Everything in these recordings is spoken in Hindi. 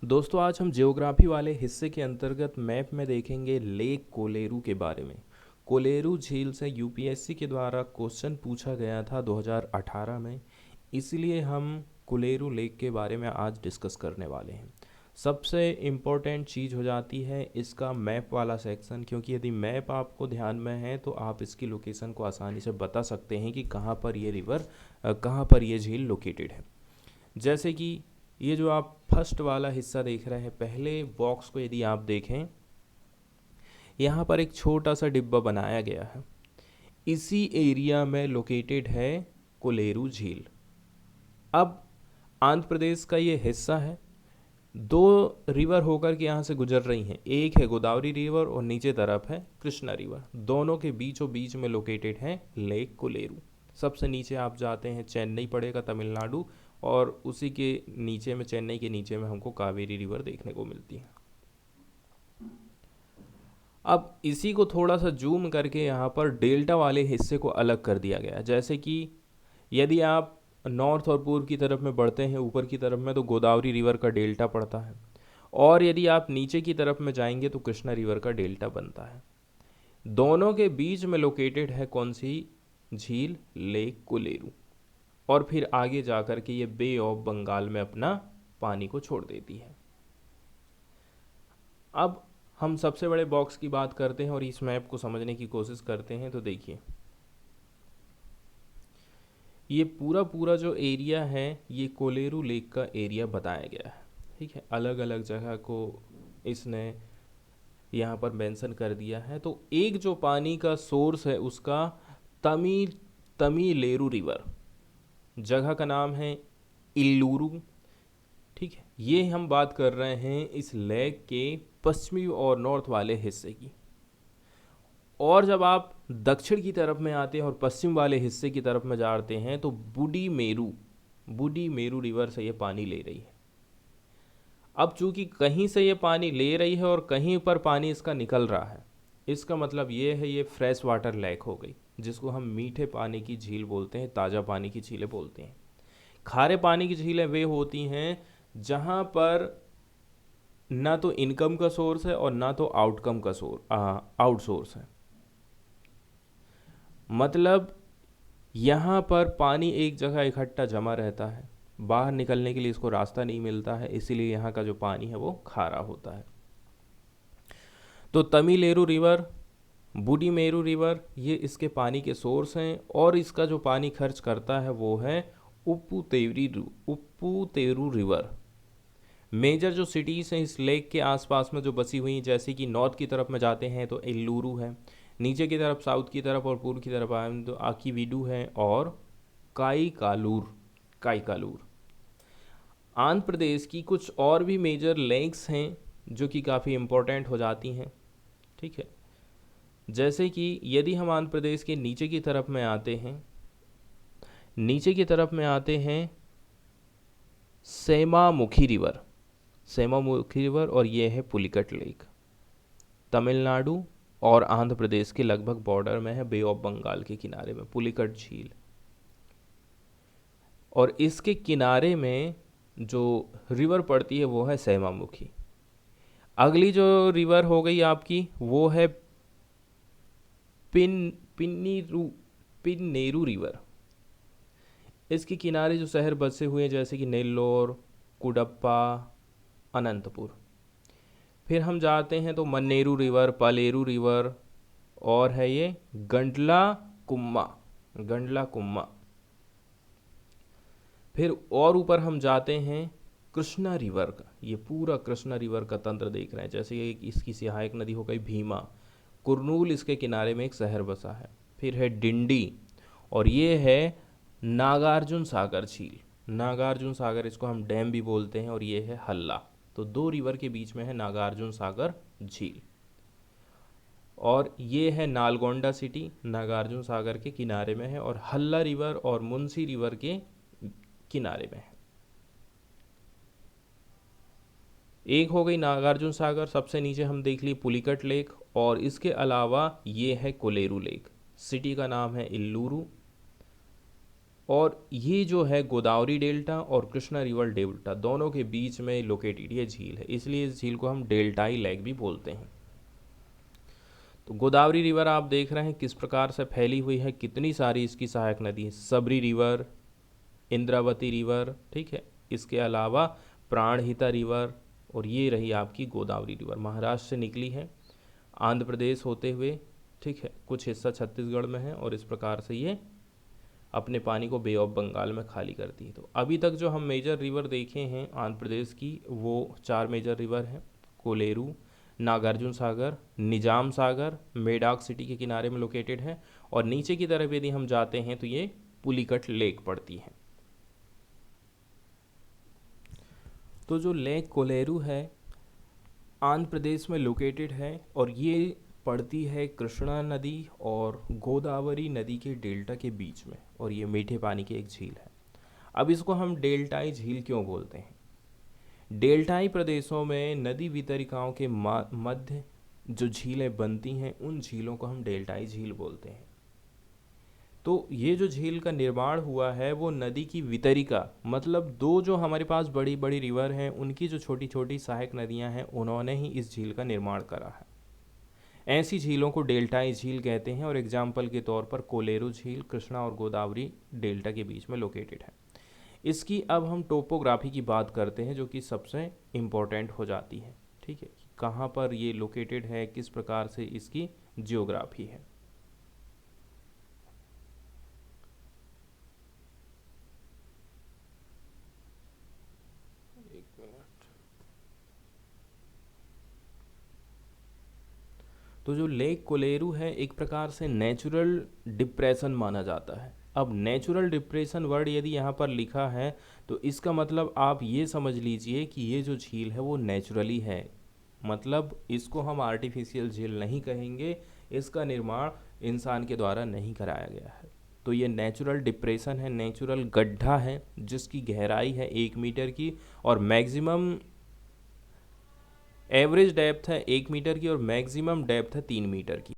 दोस्तों आज हम ज्योग्राफी वाले हिस्से के अंतर्गत मैप में देखेंगे लेक कोलेरू के बारे में। कोलेरू झील से यूपीएससी के द्वारा क्वेश्चन पूछा गया था 2018 में, इसलिए हम कोलेरू लेक के बारे में आज डिस्कस करने वाले हैं। सबसे इम्पोर्टेंट चीज़ हो जाती है इसका मैप वाला सेक्शन, क्योंकि यदि मैप आपको ध्यान में है तो आप इसकी लोकेशन को आसानी से बता सकते हैं कि कहाँ पर ये झील लोकेटेड है। जैसे कि ये जो आप फर्स्ट वाला हिस्सा देख रहे हैं, पहले बॉक्स को यदि आप देखें, यहाँ पर एक छोटा सा डिब्बा बनाया गया है। इसी एरिया में लोकेटेड है कोलेरू झील। अब आंध्र प्रदेश का ये हिस्सा है। दो रिवर होकर के यहाँ से गुजर रही हैं, एक है गोदावरी रिवर और नीचे तरफ है कृष्णा रिवर। दोनों के बीचों बीच में लोकेटेड है लेक कोलेरू। सबसे नीचे आप जाते हैं, चेन्नई पड़ेगा तमिलनाडु, और उसी के नीचे में, चेन्नई के नीचे में हमको कावेरी रिवर देखने को मिलती है। अब इसी को थोड़ा सा जूम करके यहाँ पर डेल्टा वाले हिस्से को अलग कर दिया गया है। जैसे कि यदि आप नॉर्थ और पूर्व की तरफ में बढ़ते हैं, ऊपर की तरफ में, तो गोदावरी रिवर का डेल्टा पड़ता है, और यदि आप नीचे की तरफ में जाएंगे तो कृष्णा रिवर का डेल्टा बनता है। दोनों के बीच में लोकेटेड है कौन सी झील? लेक कोलेरू। और फिर आगे जाकर के ये बे ऑफ बंगाल में अपना पानी को छोड़ देती है। अब हम सबसे बड़े बॉक्स की बात करते हैं और इस मैप को समझने की कोशिश करते हैं। तो देखिए, ये पूरा पूरा जो एरिया है ये कोलेरू लेक का एरिया बताया गया है। ठीक है, अलग अलग जगह को इसने यहाँ पर मेंशन कर दिया है। तो एक जो पानी का सोर्स है उसका तमिलेरू रिवर, जगह का नाम है इल्लूरू। ठीक है, ये हम बात कर रहे हैं इस लेक के पश्चिमी और नॉर्थ वाले हिस्से की। और जब आप दक्षिण की तरफ में आते हैं और पश्चिम वाले हिस्से की तरफ में जाते हैं तो बूडी मेरू रिवर से ये पानी ले रही है। अब चूंकि कहीं से ये पानी ले रही है और कहीं पर पानी इसका निकल रहा है, इसका मतलब ये है ये फ्रेश वाटर लेक हो गई, जिसको हम मीठे पानी की झील बोलते हैं, ताज़ा पानी की झीलें बोलते हैं। खारे पानी की झीलें वे होती हैं जहाँ पर ना तो इनकम का सोर्स है और ना तो आउट सोर्स है। मतलब यहाँ पर पानी एक जगह इकट्ठा जमा रहता है, बाहर निकलने के लिए इसको रास्ता नहीं मिलता है, इसीलिए यहाँ का जो पानी है वो खारा होता है। तो तमिलेरू रिवर, बूडीमेरू रिवर, ये इसके पानी के सोर्स हैं, और इसका जो पानी खर्च करता है वो है उप्पू तेरू रिवर। मेजर जो सिटीज़ हैं इस लेक के आसपास में जो बसी हुई हैं, जैसे कि नॉर्थ की तरफ में जाते हैं तो एल्लूरू है, नीचे की तरफ साउथ की तरफ और पूर्व की तरफ आए तो आकीवीडू है और काईकालूर। आंध्र प्रदेश की कुछ और भी मेजर लेक्स हैं जो कि काफ़ी इम्पोर्टेंट हो जाती हैं। ठीक है, जैसे कि यदि हम आंध्र प्रदेश के नीचे की तरफ में आते हैं, सेमामुखी रिवर, और ये है पुलिकट लेक। तमिलनाडु और आंध्र प्रदेश के लगभग बॉर्डर में है, बे ऑफ बंगाल के किनारे में पुलिकट झील, और इसके किनारे में जो रिवर पड़ती है वो है सेमामुखी। अगली जो रिवर हो गई आपकी वो है पिन्नेरू रिवर। इसके किनारे जो शहर बसे हुए हैं जैसे कि नेल्लोर, कुडप्पा, अनंतपुर। फिर हम जाते हैं तो मन्नेरू रिवर, पालेरू रिवर, और है ये गंडला कुम्मा। फिर और ऊपर हम जाते हैं कृष्णा रिवर का, ये पूरा कृष्णा रिवर का तंत्र देख रहे हैं। जैसे ये इसकी सहायक नदी हो गई भीमा, कुरनूल इसके किनारे में एक शहर बसा है। फिर है डिंडी, और ये है नागार्जुन सागर झील। नागार्जुन सागर, इसको हम डैम भी बोलते हैं, और ये है हल्ला। तो दो रिवर के बीच में है नागार्जुन सागर झील। और ये है नालगोंडा सिटी, नागार्जुन सागर के किनारे में है, और हल्ला रिवर और मुंशी रिवर के किनारे में है। एक हो गई नागार्जुन सागर, सबसे नीचे हम देख लिए पुलिकट लेक, और इसके अलावा ये है कोलेरू लेक। सिटी का नाम है इल्लूरू, और ये जो है गोदावरी डेल्टा और कृष्णा रिवर डेल्टा दोनों के बीच में लोकेटेड ये झील है, इसलिए इस झील को हम डेल्टाई लेक भी बोलते हैं। तो गोदावरी रिवर आप देख रहे हैं किस प्रकार से फैली हुई है, कितनी सारी इसकी सहायक नदी है, सबरी रिवर, इंद्रावती रिवर, ठीक है, इसके अलावा प्राणहिता रिवर, और ये रही आपकी गोदावरी रिवर, महाराष्ट्र से निकली है आंध्र प्रदेश होते हुए, ठीक है, कुछ हिस्सा छत्तीसगढ़ में है, और इस प्रकार से ये अपने पानी को बे ऑफ बंगाल में खाली करती है। तो अभी तक जो हम मेजर रिवर देखे हैं आंध्र प्रदेश की, वो 4 मेजर रिवर हैं, कोलेरू, नागार्जुन सागर, निजाम सागर, मेडाक सिटी के किनारे में लोकेटेड है, और नीचे की तरफ यदि हम जाते हैं तो ये पुलिकट लेक पड़ती है। तो जो लेक कोलेरू है आंध्र प्रदेश में लोकेटेड है, और ये पड़ती है कृष्णा नदी और गोदावरी नदी के डेल्टा के बीच में, और ये मीठे पानी की एक झील है। अब इसको हम डेल्टाई झील क्यों बोलते हैं? डेल्टाई प्रदेशों में नदी वितरिकाओं के मध्य जो झीलें बनती हैं उन झीलों को हम डेल्टाई झील बोलते हैं। तो ये जो झील का निर्माण हुआ है वो नदी की वितरिका, मतलब दो जो हमारे पास बड़ी बड़ी रिवर हैं उनकी जो छोटी छोटी सहायक नदियां हैं उन्होंने ही इस झील का निर्माण करा है। ऐसी झीलों को डेल्टाई झील कहते हैं, और एग्जाम्पल के तौर पर कोलेरू झील कृष्णा और गोदावरी डेल्टा के बीच में लोकेटेड है। इसकी अब हम टोपोग्राफी की बात करते हैं जो कि सबसे इम्पोर्टेंट हो जाती है, ठीक है, कहाँ पर ये लोकेटेड है, किस प्रकार से इसकी जियोग्राफी है। एक मिनट। तो जो लेक कोलेरू है एक प्रकार से नेचुरल डिप्रेशन माना जाता है। अब नेचुरल डिप्रेशन वर्ड यदि यहाँ पर लिखा है तो इसका मतलब आप ये समझ लीजिए कि ये जो झील है वो नेचुरली है, मतलब इसको हम आर्टिफिशियल झील नहीं कहेंगे, इसका निर्माण इंसान के द्वारा नहीं कराया गया है। तो ये नेचुरल डिप्रेशन है, नेचुरल गड्ढा है जिसकी गहराई है 1 मीटर की, और मैक्सिमम एवरेज डेप्थ है 1 मीटर की, और मैक्सिमम डेप्थ है 3 मीटर की।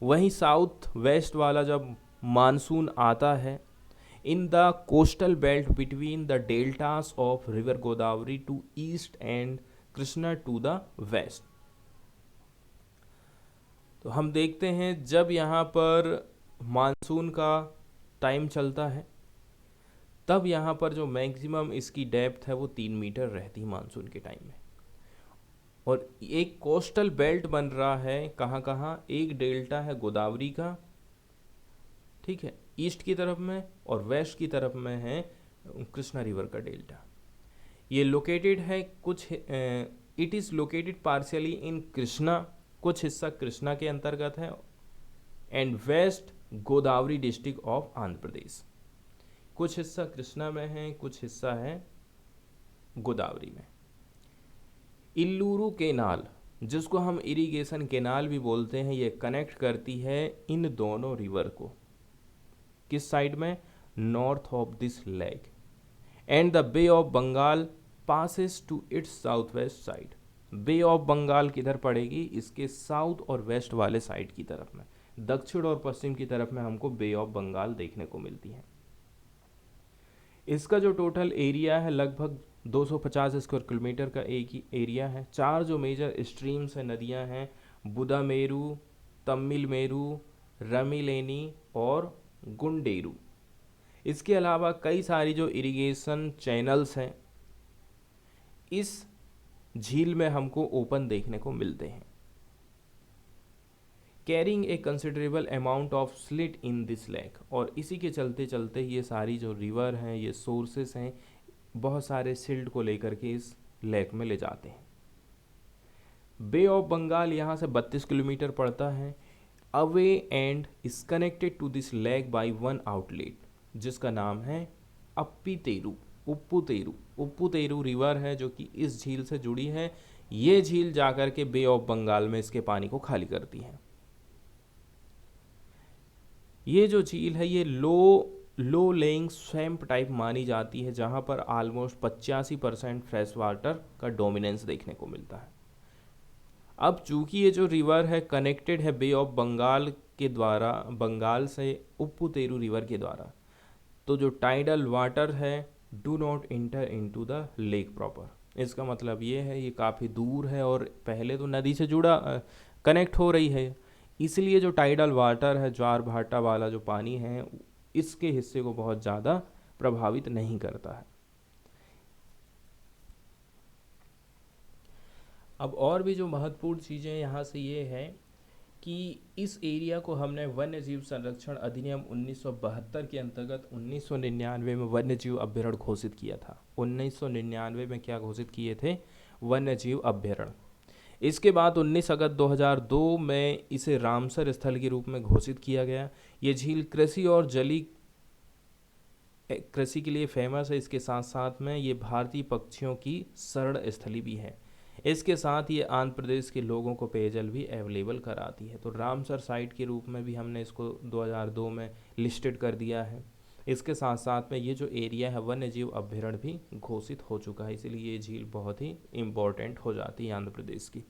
वहीं साउथ वेस्ट वाला जब मानसून आता है in the coastal belt between the deltas of river Godavari to east and Krishna to the west, तो हम देखते हैं जब यहाँ पर मानसून का टाइम चलता है तब यहाँ पर जो मैक्सिमम इसकी डेप्थ है वो 3 मीटर रहती है मानसून के टाइम में, और एक कोस्टल बेल्ट बन रहा है कहाँ कहाँ, एक डेल्टा है गोदावरी का, ठीक है, ईस्ट की तरफ में, और वेस्ट की तरफ में है कृष्णा रिवर का डेल्टा। ये लोकेटेड है कुछ, it is located partially in Krishna, कुछ हिस्सा कृष्णा के अंतर्गत है, and west Godavari district of Andhra Pradesh, कुछ हिस्सा कृष्णा में है, कुछ हिस्सा है गोदावरी में। इल्लूरू केनाल जिसको हम इरिगेशन केनाल भी बोलते हैं, ये कनेक्ट करती है इन दोनों रिवर को, किस साइड में, north of this lake, and the Bay of Bengal passes to its south west side. Bay of Bengal किधर पड़ेगी, इसके साउथ और वेस्ट वाले साइड की तरफ में, दक्षिण और पश्चिम की तरफ में हमको बे ऑफ बंगाल देखने को मिलती है। इसका जो टोटल एरिया है लगभग 250 स्क्वायर किलोमीटर का एक ही एरिया है। 4 जो मेजर स्ट्रीम्स हैं, नदियां हैं, बुदामेरू, तमिल मेरू, रमीलेनी और गुंडेरू। इसके अलावा कई सारी जो इरिगेशन चैनल्स हैं इस झील में हमको ओपन देखने को मिलते हैं, carrying a considerable amount of slit in this lake, और इसी के चलते चलते ये सारी जो रिवर हैं, ये सोर्सेस हैं, बहुत सारे सिल्ट को लेकर के इस लेक में ले जाते हैं। बे ऑफ बंगाल यहाँ से 32 किलोमीटर पड़ता है away, and is connected to this lake by one outlet जिसका नाम है अप्पीतेरू, उप्पुतेरू। उप्पुतेरू रिवर है जो कि इस झील से जुड़ी है। ये झील जाकर के बे ऑफ बंगाल में इसके पानी को खाली करती है। ये जो झील है ये लो लेइंग स्वैम्प टाइप मानी जाती है, जहाँ पर ऑलमोस्ट 85% फ्रेश वाटर का डोमिनेंस देखने को मिलता है। अब चूंकि ये जो रिवर है कनेक्टेड है बे ऑफ बंगाल के द्वारा, बंगाल से उप्पुतेरू रिवर के द्वारा, तो जो टाइडल वाटर है do not inter into the lake proper. इसका मतलब ये है ये काफ़ी दूर है और पहले तो नदी से जुड़ा कनेक्ट हो रही है, इसलिए जो टाइडल वाटर है, ज्वार भाटा वाला जो पानी है, इसके हिस्से को बहुत ज़्यादा प्रभावित नहीं करता है। अब और भी जो महत्वपूर्ण चीज़ें यहाँ से ये है कि इस एरिया को हमने वन्य जीव संरक्षण अधिनियम 1972 के अंतर्गत 1999 में वन्य जीव अभ्यारण्य घोषित किया था। 1999 में क्या घोषित किए थे? वन्य जीव अभ्यारण्य। इसके बाद 19 अगस्त 2002 में इसे रामसर स्थल के रूप में घोषित किया गया। ये झील कृषि और जलीय कृषि के लिए फेमस है। इसके साथ साथ में ये भारतीय पक्षियों की शरण स्थली भी है। इसके साथ ये आंध्र प्रदेश के लोगों को पेयजल भी अवेलेबल कराती है। तो रामसर साइट के रूप में भी हमने इसको 2002 में लिस्टेड कर दिया है। इसके साथ साथ में ये जो एरिया है वन्य जीव अभ्यारण्य भी घोषित हो चुका है, इसलिए ये झील बहुत ही इम्पोर्टेंट हो जाती है आंध्र प्रदेश की।